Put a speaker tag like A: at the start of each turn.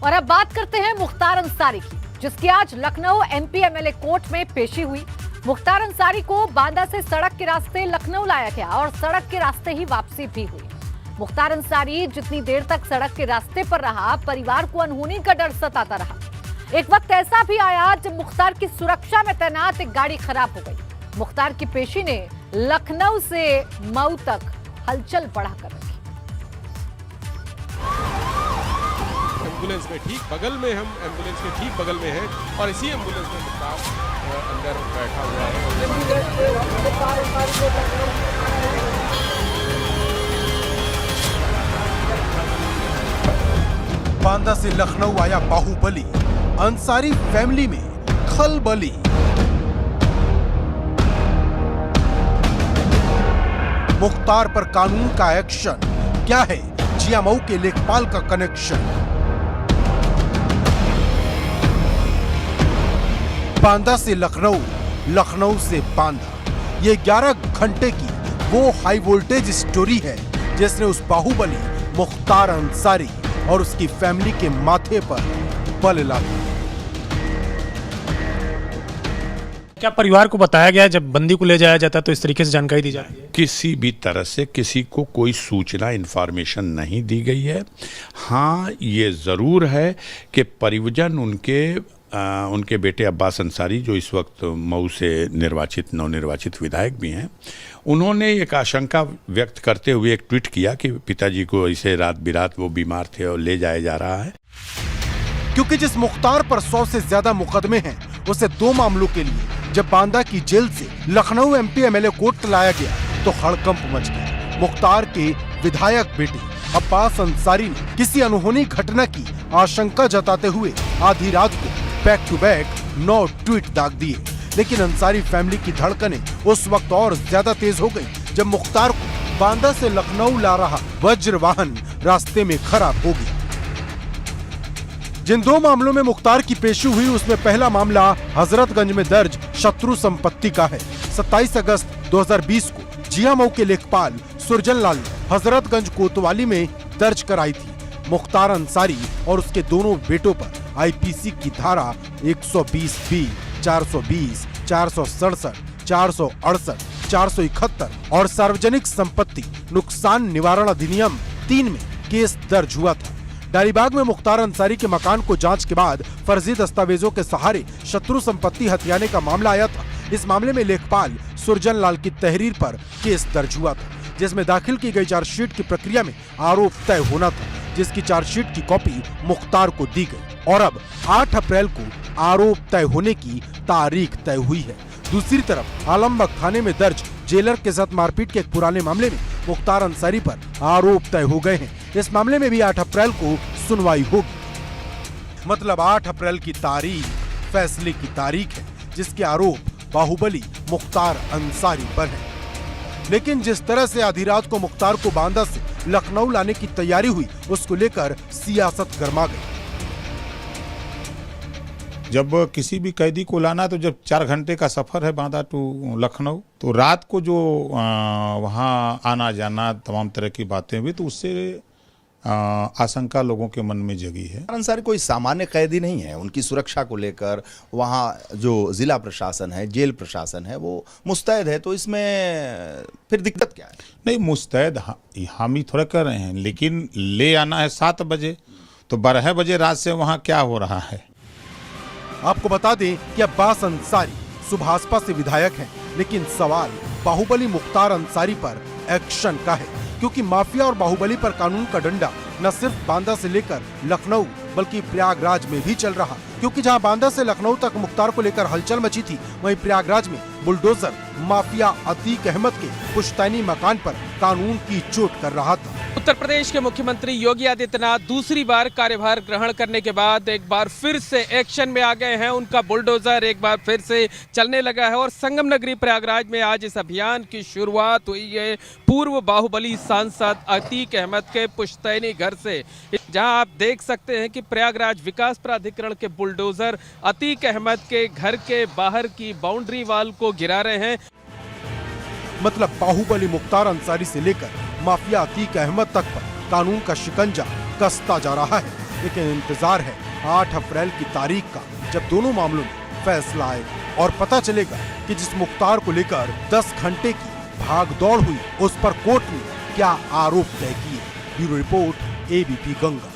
A: और अब बात करते हैं मुख्तार अंसारी की, जिसकी आज लखनऊ एमपी एमएलए कोर्ट में पेशी हुई। मुख्तार अंसारी को बांदा से सड़क के रास्ते लखनऊ लाया गया और सड़क के रास्ते ही वापसी भी हुई। मुख्तार अंसारी जितनी देर तक सड़क के रास्ते पर रहा, परिवार को अनहोनी का डर सताता रहा। एक वक्त ऐसा भी आया जब मुख्तार की सुरक्षा में तैनात एक गाड़ी खराब हो गई। मुख्तार की पेशी ने लखनऊ से मऊ तक हलचल बढ़ा कर रखी।
B: एम्बुलेंस में ठीक बगल में, हम एम्बुलेंस के ठीक बगल में हैं और इसी एम्बुलेंस में मुख्तार अंदर बैठा हुआ है।
C: बांदा से लखनऊ आया बाहुबली, अंसारी फैमिली में खलबली। मुख्तार पर कानून का एक्शन, क्या है जिया मऊ के लेखपाल का कनेक्शन? बांदा से लखनऊ, लखनऊ से बांदा, ये 11 घंटे की वो हाई वोल्टेज स्टोरी है जिसने उस बाहुबली मुख्तार अंसारी और उसकी फैमिली के माथे पर बल ला दिया।
D: क्या परिवार को बताया गया जब बंदी को ले जाया जाता है तो इस तरीके से जानकारी दी जाती है?
E: किसी भी तरह से किसी को कोई सूचना इन्फॉर्मेशन नहीं दी गई है। हाँ, ये ज़रूर है कि परिजन उनके बेटे अब्बास अंसारी, जो इस वक्त मऊ से नवनिर्वाचित विधायक भी हैं, उन्होंने एक आशंका व्यक्त करते हुए एक ट्वीट किया कि पिताजी को इसे रात बिरात वो बीमार थे और ले जाया जा रहा है।
C: क्योंकि जिस मुख्तार पर 100 से ज्यादा मुकदमे हैं, उसे 2 मामलों के लिए जब बांदा की जेल से लखनऊ एमपी एमएलए कोर्ट लाया गया तो हड़कंप मच गया। मुख्तार के विधायक बेटे अब्बास अंसारी ने किसी अनहोनी घटना की आशंका जताते हुए आधी रात को बैक टू बैक 9 ट्वीट दाग दिए। लेकिन अंसारी फैमिली की धड़कनें उस वक्त और ज्यादा तेज हो गई जब मुख्तार को बांदा से लखनऊ ला रहा वज्र वाहन रास्ते में खराब हो गया। जिन 2 मामलों में मुख्तार की पेशी हुई, उसमें पहला मामला हजरतगंज में दर्ज शत्रु संपत्ति का है। 27 अगस्त 2020 को जिया मऊ के लेखपाल सुरजन लाल ने हजरतगंज कोतवाली में दर्ज कराई थी। मुख्तार अंसारी और उसके दोनों बेटों पर आईपीसी की धारा 120B, 420, 467, 468, 471 और सार्वजनिक संपत्ति नुकसान निवारण अधिनियम 3 में केस दर्ज हुआ था। डालीबाग में मुख्तार अंसारी के मकान को जांच के बाद फर्जी दस्तावेजों के सहारे शत्रु संपत्ति हथियाने का मामला आया था। इस मामले में लेखपाल सुरजन लाल की तहरीर पर केस दर्ज हुआ था, जिसमें दाखिल की गई चार्जशीट की प्रक्रिया में आरोप तय होना था, जिसकी चार्जशीट की कॉपी मुख्तार को दी गई और अब 8 अप्रैल को आरोप तय होने की तारीख तय हुई है। दूसरी तरफ आलमबाग थाने में दर्ज जेलर के साथ मारपीट के एक पुराने मामले में मुख्तार अंसारी पर आरोप तय हो गए हैं। इस मामले में भी 8 अप्रैल को सुनवाई होगी। मतलब 8 अप्रैल की तारीख फैसले की तारीख है, जिसके आरोप बाहुबली मुख्तार अंसारी पर है। लेकिन जिस तरह से आधी रात को मुख्तार को बांदा से लखनऊ लाने की तैयारी हुई, उसको लेकर सियासत गर्मा गई।
F: जब किसी भी कैदी को लाना, तो जब 4 घंटे का सफर है बांदा टू लखनऊ, तो रात को जो वहाँ आना जाना तमाम तरह की बातें हुई, तो उससे आशंका लोगों के मन में जगी है।
G: अंसारी कोई सामान्य कैदी नहीं है। उनकी सुरक्षा को लेकर वहाँ जो जिला प्रशासन है, जेल प्रशासन है, वो मुस्तैद है। तो इसमें फिर दिक्कत क्या है?
F: नहीं, मुस्तैद हम ही थोड़ा कर रहे हैं, लेकिन ले आना है 7 बजे, तो 12 बजे रात से वहाँ क्या हो रहा है?
C: आपको बता दें कि अब्बास अंसारी सुभाषपा से विधायक हैं, लेकिन सवाल बाहुबली मुख्तार अंसारी पर एक्शन का है, क्योंकि माफिया और बाहुबली पर कानून का डंडा न सिर्फ बांदा से लेकर लखनऊ बल्कि प्रयागराज में भी चल रहा। क्योंकि जहां बांदा से लखनऊ तक मुख्तार को लेकर हलचल मची थी, वहीं प्रयागराज में बुलडोजर माफिया अतीक अहमद के पुश्तैनी मकान पर कानून की चोट कर रहा था।
H: उत्तर प्रदेश के मुख्यमंत्री योगी आदित्यनाथ दूसरी बार कार्यभार ग्रहण करने के बाद एक बार फिर से एक्शन में आ गए हैं। उनका बुलडोजर एक बार फिर से चलने लगा है और संगम नगरी प्रयागराज में आज इस अभियान की शुरुआत हुई है पूर्व बाहुबली सांसद अतीक अहमद के पुश्तैनी घर से, जहां आप देख सकते हैं कि प्रयागराज विकास प्राधिकरण के बुलडोजर अतीक अहमद के घर के बाहर की बाउंड्री वाल को गिरा रहे हैं।
C: मतलब बाहुबली मुख्तार अंसारी से लेकर माफिया अतीक अहमद तक पर कानून का शिकंजा कसता जा रहा है। लेकिन इंतजार है 8 अप्रैल की तारीख का, जब दोनों मामलों में फैसला आएगा और पता चलेगा कि जिस मुख्तार को लेकर 10 घंटे की भाग दौड़ हुई, उस पर कोर्ट ने क्या आरोप तय किए। Bureau report, ABP Ganga.